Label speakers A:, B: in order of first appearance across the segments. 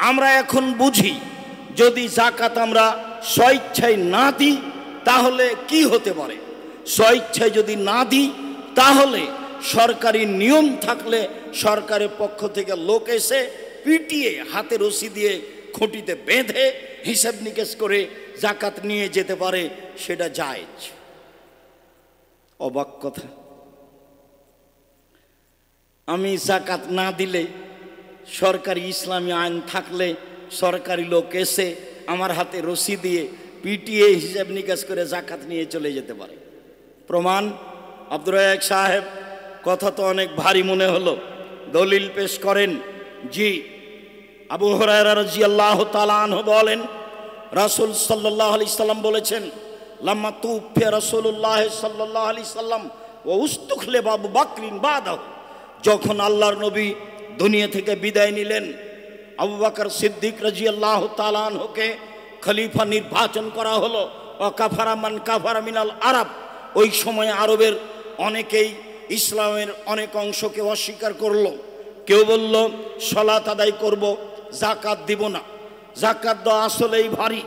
A: আমরা এখন বুঝি যদি যাকাত আমরা স্বেচ্ছায় না দিই তাহলে কি হতে পারে। স্বেচ্ছায় যদি না দিই তাহলে সরকারি নিয়ম থাকলে সরকারের পক্ষ থেকে লোক এসে পিটিয়ে হাতে রশি দিয়ে খুঁটিতে বেঁধে হিসাব নিকেশ করে যাকাত নিয়ে যেতে পারে, সেটা জায়েজ। অবাক কথা, আমি যাকাত না দিলে সরকারি ইসলামী আইন থাকলে সরকারি লোক এসে আমার হাতে রশি দিয়ে পিটিয়ে হিসাব নিকাশ করে যাকাত নিয়ে চলে যেতে পারে। প্রমাণ আব্দুর রাজ্জাক সাহেব, কথা তো অনেক ভারী মনে হলো, দলিল পেশ করেন। জি, আবু হুরায়রা রাদিয়াল্লাহু তাআলা আনহু বলেন, রাসূল সাল্লাল্লাহু আলাইহি সাল্লাম বলেছেন, লাম্মা তুফিয়া রাসূলুল্লাহ সাল্লাল্লাহু আলাইহি সাল্লাম ওয়া উস্তুখলিফা আবু বকরিন বাদাহু, যখন আল্লাহর নবী দুনিয়া থেকে বিদায় নিলেন, আবু বকর সিদ্দিক রাদিয়াল্লাহু তাআলা আনহুকে খলিফা নির্বাচন করা হলো। ওয়া কাফারা মান কাফারা মিনাল আরব, ওই সময় আরবের অনেকেই ইসলামের অনেক অংশকে অস্বীকার করলো। কেউ বলল সালাত আদায় করব, যাকাত দিব না। যাকাত দেওয়া আসলেই ভারী,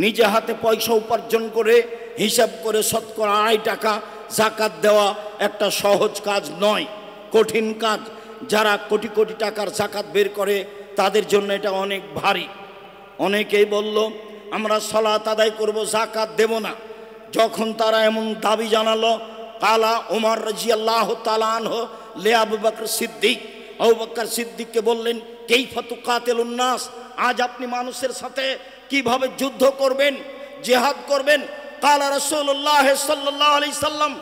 A: নিজে হাতে পয়সা উপার্জন করে হিসাব করে শতকরা 2.5 টাকা যাকাত দেওয়া একটা সহজ কাজ নয়, কঠিন কাজ। যারা কোটি কোটি টাকার যাকাত বের করে তাদের জন্য এটা অনেক ভারী। অনেকেই বলল আমরা সালাত আদায় করব, যাকাত দেব না। যখন তারা এমন দাবি জানালো, কালা ওমর রাদিয়াল্লাহু তাআলা আনহু লে আবু বকর সিদ্দিক, আবু বকর সিদ্দিককে বললেন, কাইফা তুকাতিলুন নাস, আজ আপনি মানুষের সাথে কিভাবে যুদ্ধ করবেন, জিহাদ করবেন। কালা রাসূলুল্লাহ সাল্লাল্লাহু আলাইহি সাল্লাম,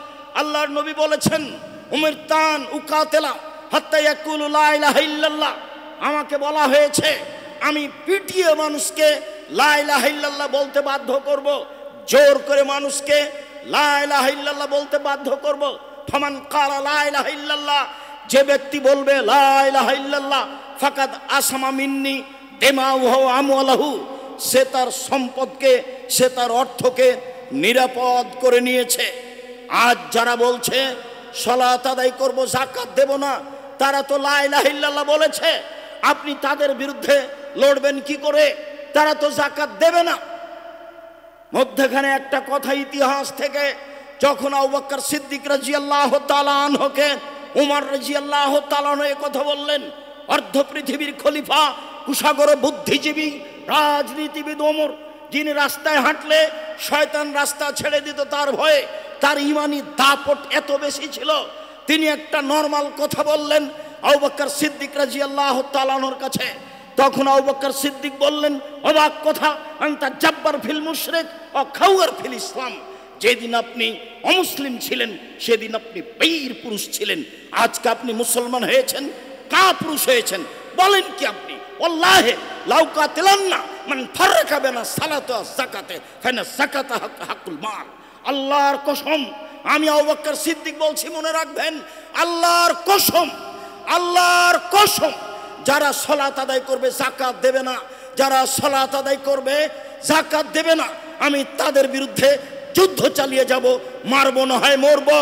A: আল্লাহর নবী বলেছেন, উমিরতান উকাতিলা হাত্তা ইয়াকুলু লা ইলাহা ইল্লাল্লাহ, আমাকে বলা হয়েছে আমি পিটিয়ে মানুষকে লা ইলাহা ইল্লাল্লাহ বলতে বাধ্য করব, জোর করে মানুষকে লা ইলাহা ইল্লাল্লাহ বলতে বাধ্য করব। ফামান ক্বালা লা ইলাহা ইল্লাল্লাহ, যে ব্যক্তি বলবে লা ইলাহা ইল্লাল্লাহ, ফাকাদ আসামা মিন্নি দিমাউহু ওয়া আমওয়ালহু, সে তার সম্পদকে, সে তার অর্থকে নিরাপদ করে নিয়েছে। আজ যারা বলছে সালাত আদায় করব, যাকাত দেব না, তারা তো লা ইলাহা ইল্লাল্লাহ বলেছে, আপনি তাদের বিরুদ্ধে লড়বেন কি করে? তারা তো যাকাত দেবে না। মধ্যখানে একটা কথা ইতিহাস থেকে, যখন আবু বকর সিদ্দিক রাদিয়াল্লাহু তাআলা আনহুকে উমর রাদিয়াল্লাহু তাআলা আনহু এই কথা বললেন, অর্ধ পৃথিবীর খলিফা, কুশাগর বুদ্ধিজীবী, রাজনীতিবিদ ওমর, যিনি রাস্তায় হাঁটলে শয়তান রাস্তা ছেড়ে দিত তার ভয়ে, তার ইমানি দাপট এত বেশি ছিল, তিনি একটা নরমাল কথা বললেন আবু বকর সিদ্দিক রাদিয়াল্লাহু তাআলা আনহুর কাছে। তখন আবু বকর সিদ্দিক বললেন, অবাক কথা, আনতা জাব্বার ফিল মুশরিক ও খাওয়ার ফিল ইসলাম, যেদিন আপনি অমুসলিম ছিলেন সেদিন আপনি বীর পুরুষ ছিলেন, আজকে আপনি মুসলমান হয়েছেন, কাপুরুষ হয়েছেন। বলেন কি আপনি? ওয়াল্লাহি লাউ কাতিলান্না মান ফাররাকা বাইনা সালাতি ওয়া যাকাতে ফাইনা যাকাতা হাকুল মাল, আল্লাহর কসম, আমি আবু বকর সিদ্দিক বলছি, মনে রাখবেন, আল্লাহর কসম, আল্লাহর কসম, যারা সালাত আদায় করবে যাকাত দেবে না, যারা সালাত আদায় করবে যাকাত দেবে না, আমি তাদের বিরুদ্ধে যুদ্ধ চালিয়ে যাব, মারবো না হয় মরবো।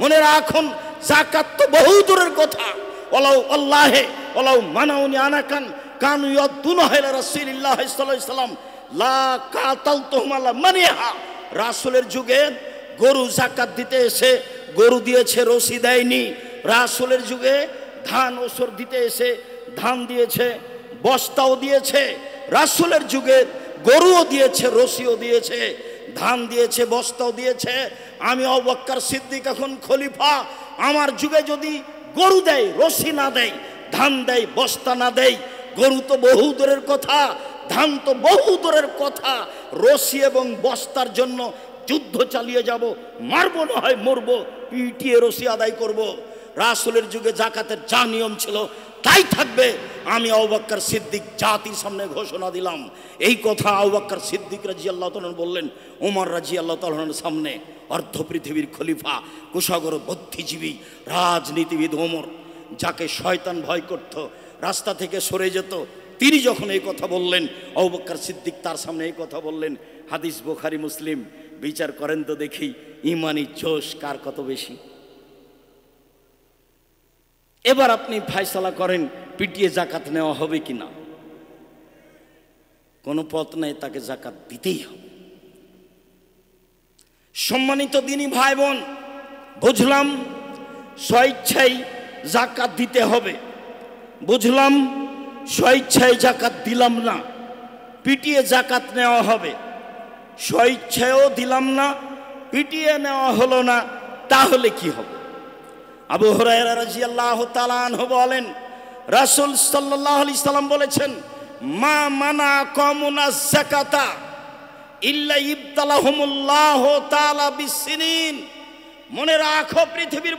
A: মনে রাখুন, যাকাত তো বহু দূরের কথা। ওয়ালাউ আল্লাহে ওয়ালাউ মানাউনি আনাকান কানু ইয়াদুনা ইলা রাসূলিল্লাহ সাল্লাল্লাহু আলাইহি সাল্লাম লা কাতালতুহুম আলা মানিহা, রাসূলের যুগে গরু যাকাত দিতে এসে গরু দিয়েছে, রশি দেয়নি। রাসূলের যুগে ধান ওসর দিতে এসে ধান দিয়েছে, বস্তাও দিয়েছে। রাসূলের যুগে গরুও দিয়েছে, রশিও দিয়েছে, ধান দিয়েছে, বস্তাও দিয়েছে। আমি আবু বকর সিদ্দিক এখন খলিফা, আমার যুগে যদি গরু দেয়, রশি না দেয়, ধান দেয়, বস্তা না দেয়, গরু তো বহু দূরের কথা, ধান তো বহু দূরের কথা, রশি এবং বস্তার জন্য যুদ্ধ চালিয়ে যাব, মারবো না হয় মরবো, পিটিয়ে রশি আদায় করব। রাসূলের যুগে যাকাতের যা নিয়ম ছিল তাই থাকবে। আমি আবু বকর সিদ্দিক জাতির সামনে ঘোষণা দিলাম। এই কথা আবু বকর সিদ্দিক রাদিয়াল্লাহু তাআলা বললেন ওমর রাদিয়াল্লাহু তাআলার সামনে। অর্ধ পৃথিবীর খলিফা, কুশাগর বুদ্ধিজীবী, রাজনীতিবিদ ওমর, যাকে শয়তান ভয় করত, রাস্তা থেকে সরে যেত, তিনি যখন এই কথা বললেন, আবু বকর সিদ্দিক তার সামনে এই কথা বললেন। হাদিস বুখারী মুসলিম, বিচার করেন তো দেখি ইমানি জোশ কার কত বেশি। এবার আপনি ফয়সালা করেন পিটিয়ে যাকাত নেওয়া হবে কিনা। কোনো পথ নেই, তাকে জাকাত দিতেই হবে। সম্মানিত দিনী ভাই বোন, বুঝলাম স্বেচ্ছায় জাকাত দিতে হবে, বুঝলাম স্বেচ্ছায় জাকাত দিলাম না, পিটিয়ে জাকাত নেওয়া হবে। স্বেচ্ছায়ও দিলাম না, পিটিয়ে নেওয়া হলো না, তাহলে কি হবে? আবু হুরায়রা রাদিয়াল্লাহু তাআলা আনহু বলেন, রাসূল সাল্লাল্লাহু আলাইহি সাল্লাম বলেছেন, মা মানা কওমুনা যাকাতা ইল্লা ইবতালাহুমুল্লাহু তাআলা বিসসিনিন। মনে রাখো পৃথিবীর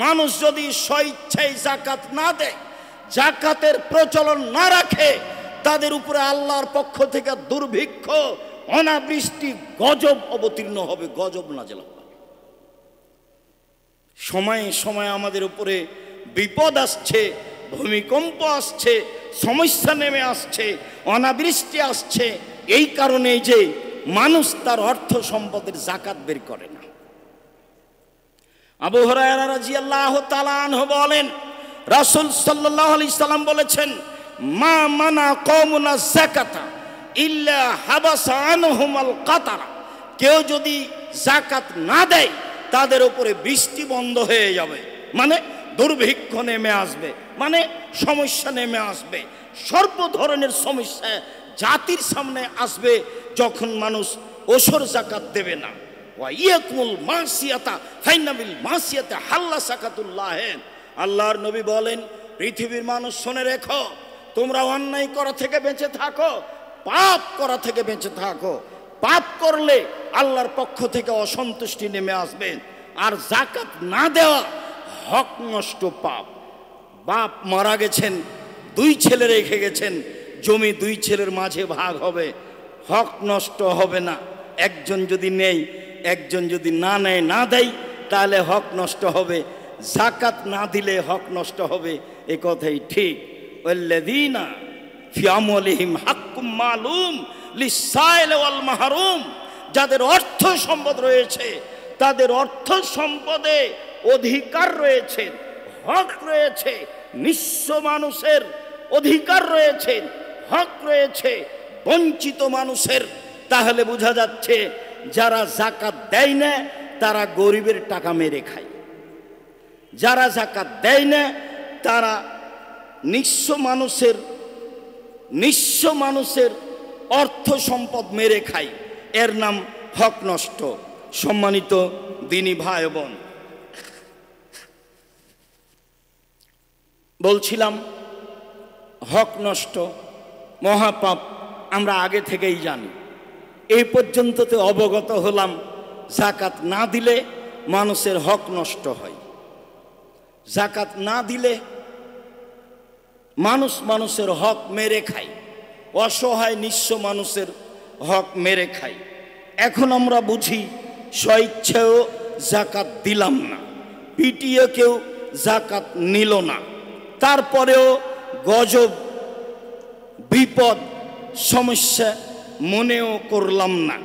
A: মানুষ যদি স্বেচ্ছায় জাকাত না দেয়, জাকাতের প্রচলন না রাখে, তাদের উপরে আল্লাহর পক্ষ থেকে দুর্ভিক্ষ, অনাবৃষ্টি, গজব অবতীর্ণ হবে, গজব নাযিল হবে। সময়ে সময়ে আমাদের উপরে বিপদ আসছে, ভূমিকম্প আসছে, সমস্যা নেমে আসছে, অনাবৃষ্টি আসছে, এই কারণে যে মানুষ তার অর্থ সম্পদের জাকাত বের করে না। আবু হুরায়রা রাদিয়াল্লাহু তাআলা আনহু বলেন, রাসূল সাল্লাল্লাহু আলাইহি সাল্লাম বলেছেন, মা মানা কওমুনা যাকাতা ইল্লা হাবাসা আনহুমাল কাতারা। কেউ যদি জাকাত না দেয়, তাদের উপরে বৃষ্টি বন্ধ হয়ে যাবে, মানে দুর্ভিক্ষ নেমে আসবে, মানে সমস্যা নেমে আসবে, সর্ব ধরনের সমস্যা জাতির সামনে আসবে যখন মানুষ ওসর জাকাত দেবে না। ওয়া ইয়াকুল মাসিয়াতা ফাইনাবিল মাসিয়াতা হাল্লা সাকাতুল্লাহ। আল্লাহর নবী বলেন, পৃথিবীর মানুষ শুনে রেখো, তোমরা অন্যায় করা থেকে বেঁচে থাকো, পাপ করা থেকে বেঁচে থাকো। পাপ করলে আল্লাহর পক্ষ থেকে অসন্তুষ্টি নেমে আসবে। আর জাকাত না দেওয়া হক নষ্ট পাপ। বাপ মারা গেছেন, 2 ছেলে রেখে গেছেন, জমি 2 ছেলের মাঝে ভাগ হবে, হক নষ্ট হবে না। একজন যদি নেই, একজন যদি না নেয়, না দেয়, তাহলে হক নষ্ট হবে। জাকাত না দিলে হক নষ্ট হবে, এ কথাই ঠিক। ওয়াল্লাযীনা ফি আমওয়ালিহিম হাক্কুম মালুম লিসাইল ওয়াল মাহরুম। যাদের অর্থ সম্পদ রয়েছে, তাদের অর্থ সম্পদে অধিকার রয়েছে, হক রয়েছে। নিঃস্ব মানুষের অধিকার রয়েছে, হক রয়েছে, বঞ্চিত মানুষের। তাহলে বোঝা যাচ্ছে যারা জাকাত দেয় না তারা গরিবের টাকা মেরে খায়, যারা জাকাত দেয় না তারা নিঃস্ব মানুষের অর্থ সম্পদ মেরে খায়। এর নাম হক নষ্ট। সম্মানিত দিনী ভাই বোন, বলছিলাম হক নষ্ট মহাপাপ, আমরা আগে থেকেই জানি। এই পর্যন্ত তো অবগত হলাম জাকাত না দিলে মানুষের হক নষ্ট হয়। জাকাত না দিলে মানুষের হক মেরে খায়, অসহায় নিঃস্ব মানুষের হক মেরে খায়। এখন আমরা বুঝি স্বেচ্ছায়ও জাকাত দিলাম না, পিটিয়ে কেউ জাকাত নিল না, তারপরেও গজব, বিপদ, সমস্যা মনেও করলাম না,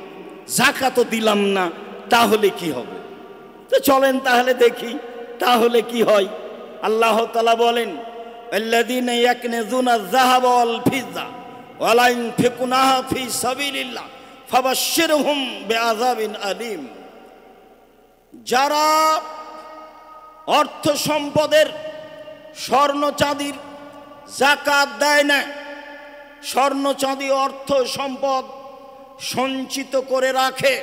A: জাকাতও দিলাম না, তাহলে কি হবে? তো চলেন তাহলে দেখি তাহলে কি হয়। আল্লাহ তাআলা বলেন, আল্লাযীনা ইয়াকনিজুনা আয-যাহাবা ওয়াল ফিদ্দা ওয়া লা ইউনফিকুনাহা ফি সাবিলিল্লাহ ফাবাশশিরহুম বিআযাবিন আলীম। যারা অর্থ সম্পদের, স্বর্ণ চাঁদির জাকাত দেয় না, স্বর্ণ চাঁদি অর্থ সম্পদ সঞ্চিত করে রাখে,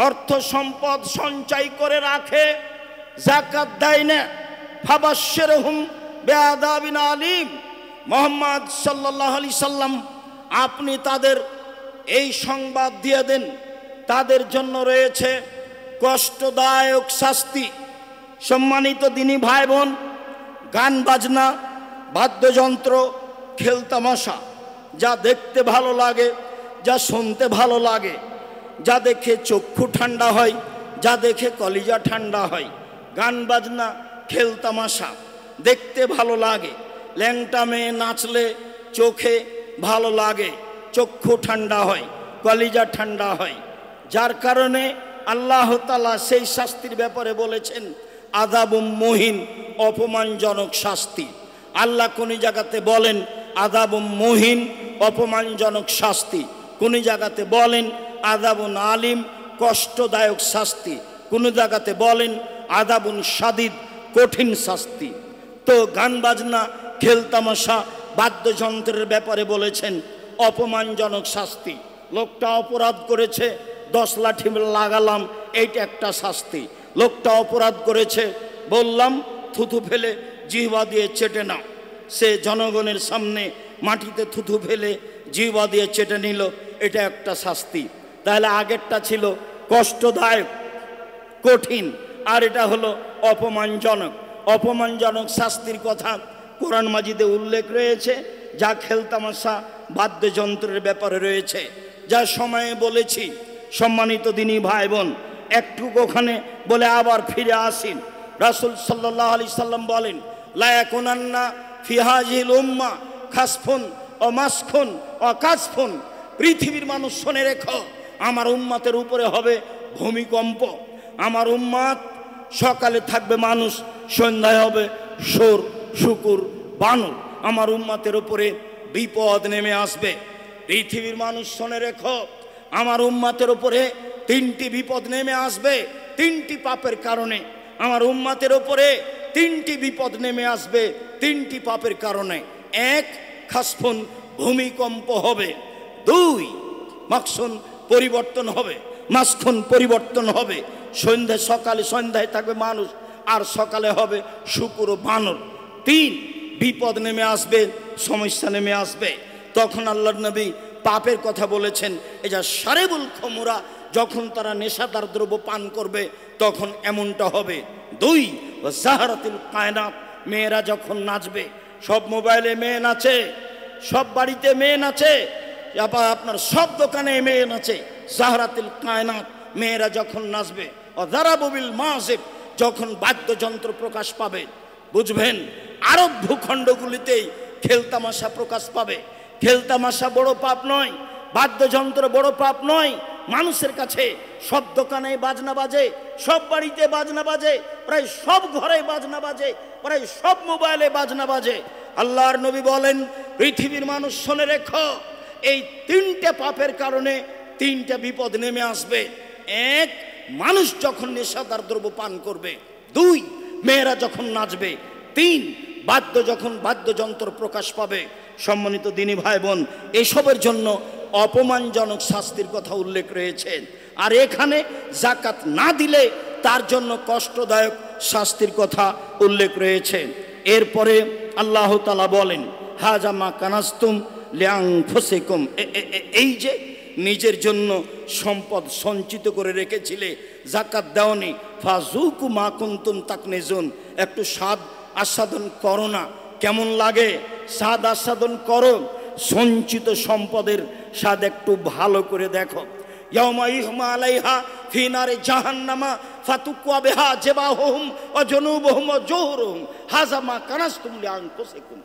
A: অর্থ সম্পদ সঞ্চয় করে রাখে, জাকাত দেয় না, ফাবাশশিরহুম বিআযাবিন আলীম। মুহাম্মদ সাল্লাল্লাহু আলাইহি সাল্লাম, আপনি তাদের এই সংবাদ দিয়ে দেন, তাদের জন্য রয়েছে কষ্টদায়ক শাস্তি। সম্মানিত দিনী ভাই বোন, গান বাজনা, বাদ্যযন্ত্র, খেলতামাশা যা দেখতে ভালো লাগে, যা শুনতে ভালো লাগে, যা দেখে চক্ষু ঠান্ডা হয়, যা দেখে কলিজা ঠান্ডা হয়, গান বাজনা, খেলতামাশা দেখতে ভালো লাগে, ল্যাংটা মেয়ে নাচলে চোখে ভালো লাগে, চক্ষু ঠান্ডা হয়, কলিজা ঠান্ডা হয়। যার কারণে আল্লাহ তাআলা সেই শাস্তির ব্যাপারে বলেছেন আযাবুম মুহিন, অপমানজনক শাস্তি। আল্লাহ কোন জায়গাতে বলেন আযাবুম মুহিন, অপমানজনক শাস্তি, কোন জায়গাতে বলেন আযাবুন আলিম, কষ্টদায়ক শাস্তি, কোন জায়গাতে বলেন আযাবুন শাদীদ, কঠিন শাস্তি। তো গান বাজনা, খেলতামাশা, বাদ্যযন্ত্রের ব্যাপারে বলেছেন অপমানজনক শাস্তি। লোকটা অপরাধ করেছে, 10 লাঠি লাগালাম, এইটা একটা শাস্তি। লোকটা অপরাধ করেছে, বললাম থুথু ফেলে জিহ্বা দিয়ে চেটে নাও, সে জনগণের সামনে মাটিতে থুথু ফেলে জিহ্বা দিয়ে চেটে নিল, এটা একটা শাস্তি। তাহলে আগেরটা ছিল কষ্টদায়ক, কঠিন, আর এটা হলো অপমানজনক। অপমানজনক শাস্তির কথা কোরআন মাজিদে উল্লেখ রয়েছে, যা খেলতামাশা বাদ্যযন্ত্রের ব্যাপারে রয়েছে, যা সময়ে বলেছি। সম্মানিত দিনী ভাই বোন, একটু ওখানে বলে আবার ফিরে আসিন। রাসূল সাল্লাল্লাহু আলাইহি সাল্লাম বলেন, লা ইয়াকুনান্না ফি হাযিহিল উম্মাহ খাসফুন ও মাসখুন ও কাসফুন। পৃথিবীর মানুষ শুনে রেখো, আমার উম্মতের উপরে হবে ভূমিকম্প। আমার উম্মত সকালে থাকবে মানুষ, সন্ধ্যায় হবে সোর, শুকুর, বানর। আমার উম্মতের উপরে বিপদ নেমে আসবে। পৃথিবীর মানুষ শুনে রেখো, আমার উম্মতের উপরে 3টি বিপদ নেমে আসবে, 3টি পাপের কারণে। আমার উম্মতের উপরে 3টি বিপদ নেমে আসবে, 3টি পাপের কারণে। 1, খাসফুন, ভূমিকম্প হবে। 2, মাকসুন, পরিবর্তন হবে, মাসখুন, পরিবর্তন হবে। সকালে সন্ধ্যায় থাকবে মানুষ, আর সকালে হবে শুকুর ও বানর। 3, বিপদ নেমে আসবে, সমস্যা নেমে আসবে। তখন আল্লাহর নবী পাপের কথা বলেছেন, এই যা শারেবুল খমুরা, যখন তারা নেশাদার দ্রব্য পান করবে তখন এমনটা হবে। 2, জাহরাতুল কায়নাত, মেয়েরা যখন নাচবে। সব মোবাইলে মেয়ে নাচে, সব বাড়িতে মেয়ে নাচে, আপনার সব দোকানে মেয়ে নাচে। জাহরাতুল কায়নাত, মেয়েরা যখন নাচবে। ও দারাবুবিল মাযিব, যখন বাদ্যযন্ত্র প্রকাশ পাবে। বুঝবেন, আরব ভূখণ্ডগুলিতেই খেলতামাশা প্রকাশ পাবে। খেলতামাশা বড় পাপ নয়, বাদ্যযন্ত্র বড় পাপ নয়। মানুষের কাছে সব দোকানে বাজনা বাজে, সব বাড়িতে বাজনা বাজে, প্রায় সব ঘরে বাজনা বাজে, প্রায় সব মোবাইলে বাজনা বাজে। আল্লাহর নবী বলেন, পৃথিবীর মানুষ শুনে রেখো, এই 3টে পাপের কারণে 3টা বিপদ নেমে আসবে। 1, মানুষ যখন নেশাদার দ্রব্য পান করবে। 2, মেয়েরা যখন নাচবে। 3, যখন বাদ্যযন্ত্র প্রকাশ পাবে। সম্মানিত দিনী ভাই বোন, এসবের জন্য অপমানজনক শাস্তির কথা উল্লেখ রয়েছে। আর এখানে যাকাত না দিলে তার জন্য কষ্টদায়ক শাস্তির কথা উল্লেখ রয়েছে। এরপরে আল্লাহ তাআলা বলেন, হাযা মা কানাজতুম লিআনফুসিকুম, এই যে নিজের জন্য সম্পদ সঞ্চিত করে রেখেছিলে, যাকাত দাওনি, ফাযুকু মা কুনতুম তাকনিজুন, একটু স্বাদ আস্বাদন করো না। কেমন লাগে? স্বাদ আস্বাদন করো। সঞ্চিত সম্পদের স্বাদ একটু ভালো করে দেখো। ইয়াউমা ইহমা আলাইহা ফি নারি জাহান্নামা ফাতুকুয়া বিহা জিবাহুম ওয়া জুনুবুহুম ওয়া জুহুরুহুম হাযা মা কানাজতুম লিআনফুসিকুম।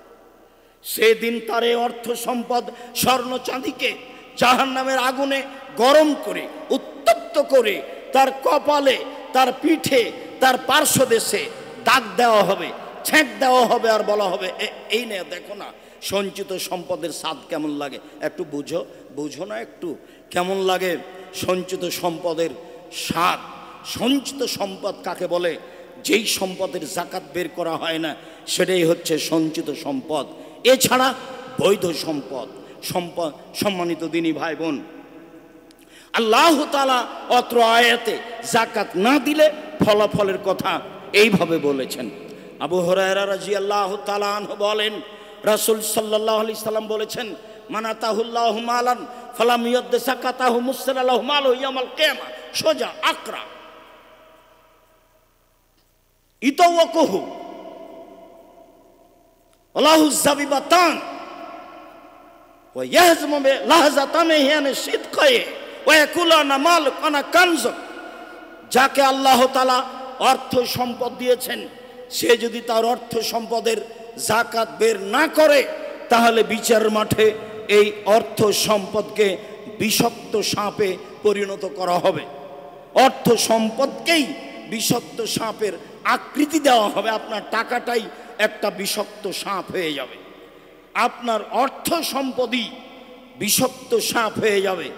A: সেদিন তার অর্থ সম্পদ, স্বর্ণ চাঁদিকে জাহান্নামের আগুনে গরম করে, উত্তপ্ত করে তার কপালে, তার পিঠে, তার পার্শ্বদেশে দাগ দেওয়া হবে, ছেঁক দেওয়া হবে, আর বলা হবে এই নে দেখো না সঞ্চিত সম্পদের স্বাদ কেমন লাগে। একটু বুঝো না একটু কেমন লাগে সঞ্চিত সম্পদের স্বাদ। সঞ্চিত সম্পদ কাকে বলে? যেই সম্পদের যাকাত বের করা হয় না, সেটাই হচ্ছে সঞ্চিত সম্পদ। এছাড়া বৈধ সম্পদ। সম্মানিত দিনী ভাই বোন, আল্লাহ তাআলা অত্র আয়াতে যাকাত না দিলে ফলাফলের কথা এইভাবে বলেছেন। আবু হুরায়রা রাদিয়াল্লাহু তাআলা আনহু বলেন, রাসূল সাল্লাল্লাহু আলাইহি সাল্লাম বলেছেন, মানাতাহুল্লাহু মালান ফালাম ইউদ্দি যাকাতাহু মুসসালাহু মালু ইয়াউমাল কিয়ামা সোজা আকরা ইতাওয়াকুহু আল্লাহু যাবিবাতান ওয়া ইয়াহজমু লাহজাতান হিয়ানে সিদকায়ে ওয়া ইয়াকুলানা মাল কানা কানজ। যাকে আল্লাহ তাআলা অর্থ সম্পদ দিয়েছেন, সে যদি তার অর্থ সম্পদের যাকাত বের না করে, তাহলে বিচার মাঠে এই অর্থ সম্পদকে বিষাক্ত সাপে পরিণত করা হবে। অর্থ সম্পদকেই বিষাক্ত সাপের আকৃতি দেওয়া হবে। আপনার টাকাটাই একটা বিষাক্ত সাপ হয়ে যাবে। আপনার অর্থ সম্পদই বিষাক্ত সাপ হয়ে যাবে।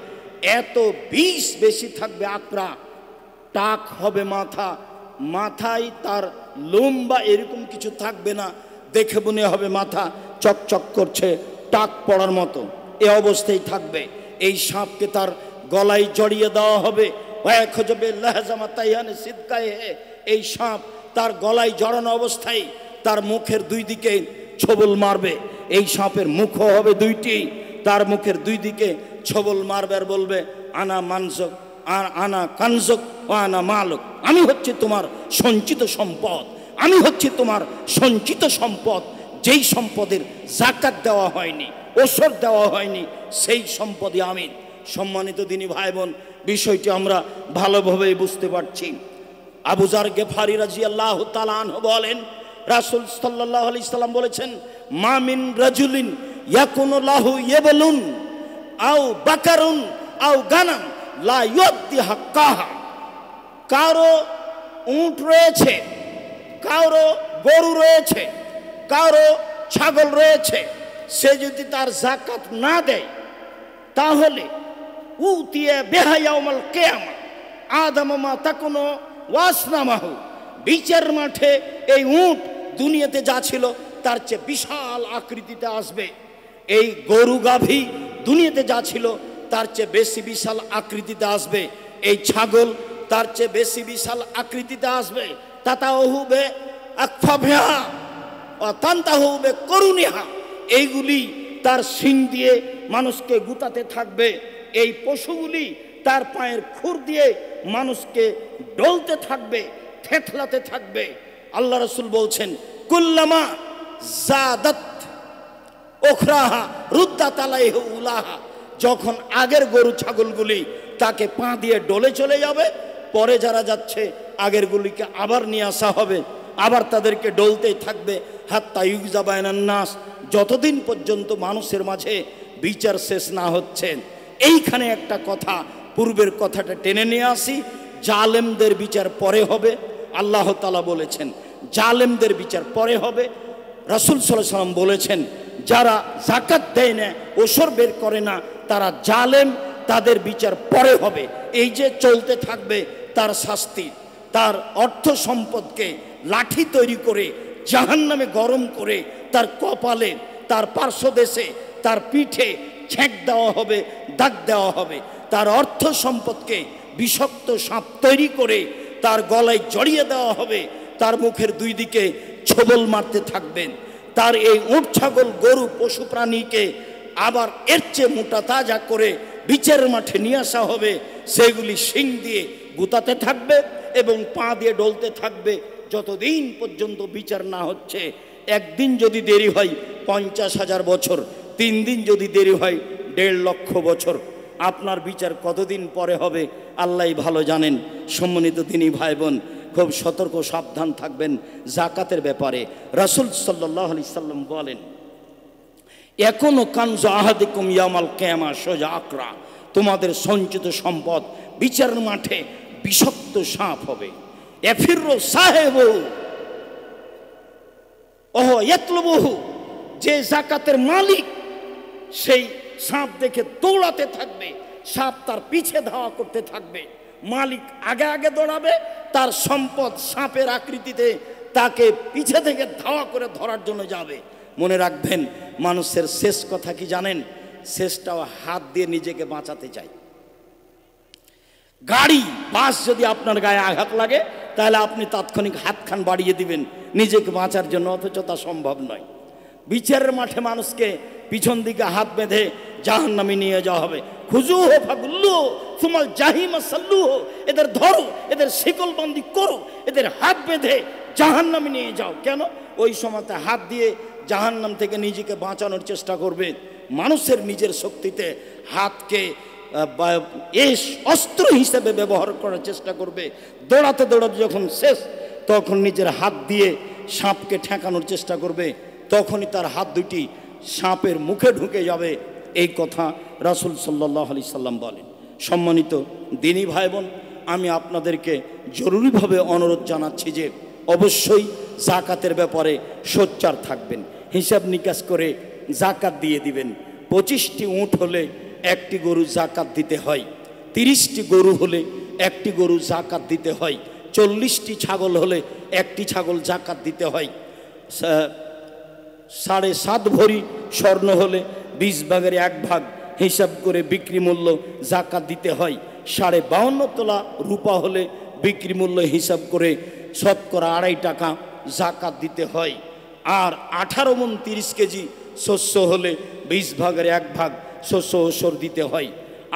A: এত বিষ বেশি থাকবে, আকড়া, টাক হবে মাথা, মাথায় তার লোম বা এরকম কিছু থাকবে না, দেখে মনে হবে মাথা চকচক করছে, টাক পড়ার মতো এ অবস্থায় থাকবে। এই সাপকে তার গলায় জড়িয়ে দেওয়া হবে। এই সাপ তার গলায় জড়ানো অবস্থায় তার মুখের দুই দিকে ছবল মারবে। এই সাপের মুখও হবে দুইটি, তার মুখের দুই দিকে ছবল মারবে আর বলবে আনা মানসক আর আনা কানজক ও আনা মালক, আমি হচ্ছে তোমার সঞ্চিত সম্পদ, আমি হচ্ছে তোমার সঞ্চিত সম্পদ। যেই সম্পদের যাকাত দেওয়া হয়নি, ওসর দেওয়া হয়নি, সেই সম্পদই আমি। সম্মানিত দিনী ভাই বোন, বিষয়টি আমরা ভালোভাবেই বুঝতে পারছি। আবু যার গেফারি রাদিয়াল্লাহু তাআলা আনহু বলেন, রাসূল সাল্লাল্লাহু আলাইহি সাল্লাম বলেছেন, মা মিন রাজুলিন ইয়াকুনু লাহু ইয়াবলুন আও বাকারুন আও গানাম লা ইউদ্দি হাক্কাহা। কারো উট রয়েছে, কারো গরু রয়েছে, কারো ছাগল রয়েছে, সে যদি তার যাকাত না দেয় তাহলে উতিয়া বিহা ইয়াউমাল কিয়ামা আদামা মা তাকুনু ওয়াসনামাহু। বিচার মাঠে এই উট দুনিয়াতে যা ছিল তার চেয়ে বিশাল আকৃতিতে আসবে। এই গরু গাভী দুনিয়াতে যা ছিল তার চেয়ে বেশি বিশাল আকৃতিতে আসবে। এই ছাগল তার চেয়ে বেশি বিশাল আকৃতিতে আসবে। তাতাহুবে আকফাবিহা ও তানতাহুবে করুনিহা, এইগুলি তার শিং দিয়ে মানুষকে গুতাতে থাকবে। এই পশুগুলি তার পায়ের খুর দিয়ে মানুষকে ডলতে থাকবে, থেতলাতে থাকবে। আল্লাহ রাসূল বলছেন, কুল্লামা জাদাত ওখরাহা রুদ্দাত আলাইহি উলাহা। যখন আগের গরু ছাগলগুলি তাকে পা দিয়ে ডলে চলে যাবে, পরে যারা যাচ্ছে আগের গুলিকে আবার নিয়ে আসা হবে, আবার তাদেরকে ডলতেই থাকবে। হাত্তা ইউজা বাইনান নাস, যতদিন পর্যন্ত মানুষের মাঝে বিচার শেষ না হচ্ছে। এইখানে একটা কথা, পূর্বের কথাটা টেনে নিয়ে আসি। জালেমদের বিচার পরে হবে, আল্লাহ তাআলা বলেছেন জালেমদের বিচার পরে হবে। রাসূল সাল্লাল্লাহু আলাইহি ওয়াসাল্লাম বলেছেন, যারা যাকাত দেয় না, ওসর বের করে না, তারা জালেম, তাদের বিচার পরে হবে। এই যে চলতে থাকবে তার শাস্তি, তার অর্থ সম্পদকে লাঠি তৈরি করে জাহান্নামে গরম করে তার কপালে, তার পার্শ্বদেশে, তার পিঠে ছেঁক দেওয়া হবে, দাগ দেওয়া হবে। তার অর্থ সম্পদকে বিষাক্ত সাপ তৈরি করে তার গলায় জড়িয়ে দেওয়া হবে, তার মুখের দুই দিকে ছবল মারতে থাকবেন। তার এই উট ছাগল গরু পশু প্রাণীকে আবার এর চেয়ে মোটা তাজা করে বিচারের মাঠে নিয়ে আসা হবে। সেগুলি শিং দিয়ে গুতাতে থাকবে এবং পা দিয়ে ডলতে থাকবে যতদিন পর্যন্ত বিচার না হচ্ছে। একদিন যদি দেরি হয় 50,000 বছর, 3 দিন যদি দেরি হয় 1.5 লক্ষ বছর। আপনার বিচার কতদিন পরে হবে আল্লাহই ভালো জানেন। সম্মানিত দিনী ভাই বোন, খুব সতর্ক সাবধান থাকবেন যাকাতের ব্যাপারে। রাসূল সাল্লাল্লাহু আলাইহি সাল্লাম বলেন, এখনো কানজু আহাদিকুম ইয়াউমাল কিয়ামা সোজা আকরা, তোমাদের সঞ্চিত সম্পদ বিচারের মাঠে বিষাক্ত সাপ হবে। এফিরু সাহেবু ওহ ইয়াতলুবুহু, যে যাকাতের মালিক সেই সাপ দেখে দৌড়াতে থাকবে, সাপ তার পিছে ধাওয়া করতে থাকবে। মালিক আগে আগে দৌড়াবে, তার সম্পদ সাপের আকৃতিতে তাকে পিছে থেকে ধাওয়া করে ধরার জন্য যাবে। মনে রাখবেন, মানুষের শেষ কথা কি জানেন? শেষটাও হাত দিয়ে নিজেকে বাঁচাতে চায়। গাড়ি বাস যদি আপনার গায়ে আঘাত লাগে তাহলে আপনি তাৎক্ষণিক হাতখান বাড়িয়ে দিবেন নিজেকে বাঁচার জন্য, অথচ তা সম্ভব নয়। বিচারের মাঠে মানুষকে পিছন দিকে হাত বেঁধে জাহান্নামে নিয়ে যাওয়া হবে। খুজুহু ফাগুল্লুহু সুমাল জাহিমা সাল্লুহু, এদের ধরো, এদের শিকলবন্দি করো, এদের হাত বেঁধে জাহান্নামে নিয়ে যাও। কেন? ওই সময়তে হাত দিয়ে জাহান্নাম থেকে নিজেকে বাঁচানোর চেষ্টা করবে। মানুষের নিজের শক্তিতে হাতকে অস্ত্র হিসেবে ব্যবহার করার চেষ্টা করবে। দৌড়াতে দৌড়াতে যখন শেষ, তখন নিজের হাত দিয়ে সাপকে ঠেকানোর চেষ্টা করবে। তখনই তার হাত দুটি সাপের মুখে ঢুকে যাবে। এই কথা রাসূল সাল্লাল্লাহু আলাইহি সাল্লাম বলেন। সম্মানিত দিনী ভাই বোন, আমি আপনাদেরকে জরুরিভাবে অনুরোধ জানাচ্ছি যে অবশ্যই যাকাতের ব্যাপারে সোচ্চার থাকবেন, হিসাব নিকাশ করে যাকাত দিয়ে দিবেন। 25টি উট হলে একটি গরু জাকাত দিতে হয়, 30টি গরু হলে একটি গরু জাকাত দিতে হয়, 40টি ছাগল হলে একটি ছাগল জাকাত দিতে হয়, 7.5 ভরি স্বর্ণ হলে 20 ভাগের 1 ভাগ হিসাব করে বিক্রি মূল্য জাকাত দিতে হয়, 52.5 তোলা রূপা হলে বিক্রি মূল্য হিসাব করে শতকরা 2.5 টাকা জাকাত দিতে হয়। আর 18 মণ 30 কেজি শস্য হলে 20 ভাগের 1 ভাগ শস্য ওসর দিতে হয়।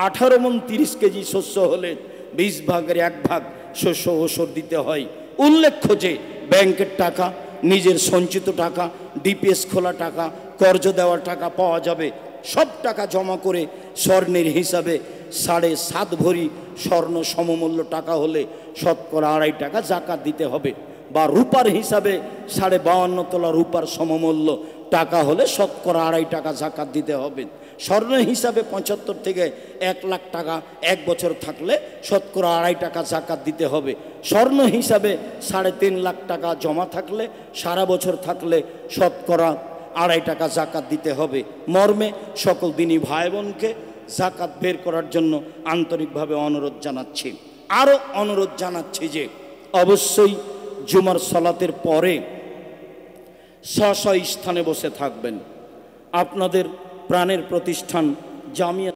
A: 18 মণ 30 কেজি শস্য হলে 20 ভাগের 1 ভাগ শস্য ওসর দিতে হয়। উল্লেখ্য যে ব্যাংকের টাকা, নিজের সঞ্চিত টাকা, ডিপিএস খোলা টাকা, কর্জ দেওয়ার টাকা পাওয়া যাবে। সব টাকা জমা করে স্বর্ণের হিসাবে 7.5 ভরি স্বর্ণ সমমূল্য টাকা হলে শতকরা 2.5 টাকা জাকাত দিতে হবে, বা রূপার হিসাবে 52.5 তোলা রূপার সমমূল্য টাকা হলে শতকরা 2.5 টাকা জাকাত দিতে হবে। স্বর্ণ হিসাবে 75 থেকে 1 লাখ টাকা 1 বছর থাকলে শতকরা 2.5 টাকা জাকাত দিতে হবে। স্বর্ণ হিসাবে 3.5 লাখ টাকা জমা থাকলে, সারা বছর থাকলে শতকরা 2.5 টাকা জাকাত দিতে হবে। মর্মে সকল দিনী ভাই বোনকে জাকাত বের করার জন্য আন্তরিকভাবে অনুরোধ জানাচ্ছি। আরও অনুরোধ জানাচ্ছি যে অবশ্যই জুমার সালাতের পরে স্ব স্থানে বসে থাকবেন। আপনাদের প্রাণের প্রতিষ্ঠান জামিয়া